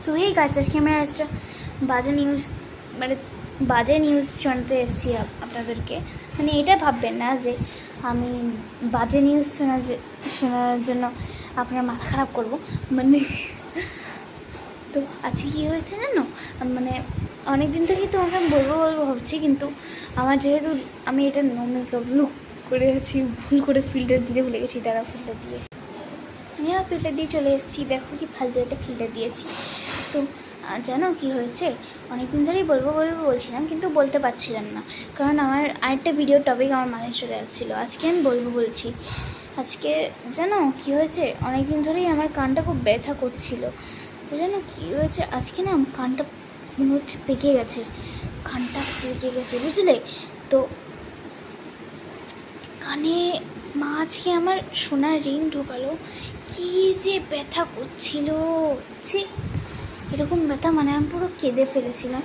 So এই গাছ আজকে আমরা একটা বাজে নিউজ মানে বাজে নিউজ শোনাতে এসেছি আপনাদেরকে। মানে এটা ভাববেন না যে আমি বাজে নিউজ শোনার জন্য আপনার মাথা খারাপ করব। মানে তো আজকে কী হয়েছে জানো, মানে অনেক দিন থেকেই তোমাকে আমি বলবো ভাবছি, কিন্তু আমার যেহেতু আমি এটা নো মেকআপ লুক করে আছি, ভুল করে ফিল্টার দিতে ভুলে গেছি। তারা ফিল্টার দিয়ে আমিও ফিল্টার দিয়ে চলে এসেছি। দেখো কি ফালতু একটা ফিল্টার দিয়েছি। তো জানো কি হয়েছে, অনেক দিন ধরেই বলবো বলছিলাম, কিন্তু বলতে পারছিলাম না, কারণ আমার আরেকটা ভিডিও টপিক আমার মাথায় চলে আসছিলো। আজকে আমি বলছি। আজকে জানো কি হয়েছে, অনেক দিন ধরেই আমার কানটা খুব ব্যথা করছিল। তো জানো কী হয়েছে, আজকে না কানটা মনে হচ্ছে পেকে গেছে, কানটা পেকে গেছে বুঝলে। তো কানে মা আজকে আমার সোনার রিং ঢোকালো, কী যে ব্যথা করছিল, ছি এরকম ব্যথা মানে আমি পুরো কেঁদে ফেলেছিলাম।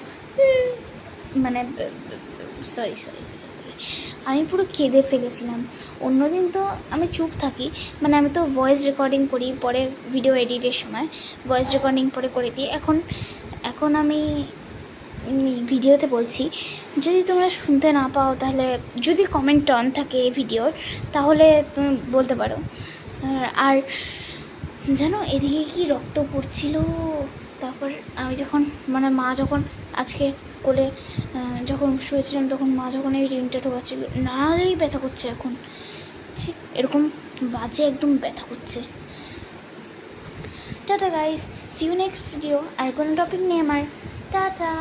মানে সরি আমি পুরো কেঁদে ফেলেছিলাম। অন্যদিন তো আমি চুপ থাকি, মানে আমি তো ভয়েস রেকর্ডিং করি, পরে ভিডিও এডিটের সময় ভয়েস রেকর্ডিং করে দিই। এখন আমি ভিডিওতে বলছি। যদি তোমরা শুনতে না পাও, তাহলে যদি কমেন্ট অন থাকে এই ভিডিওর, তাহলে তুমি বলতে পারো। আর জানো এদিকে কি রক্ত পড়ছিল। তারপর আমি যখন মানে মা যখন আজকে কোলে যখন শুয়েছিলাম, তখন মা যখন এই রিংটা ঢোকাচ্ছিল, নাড়ালেই ব্যথা করছে এখন, ঠিক এরকম বাজে একদম ব্যথা করছে। Tata guys, see you next video. আর কোনো টপিক নেই আমার। টাটা।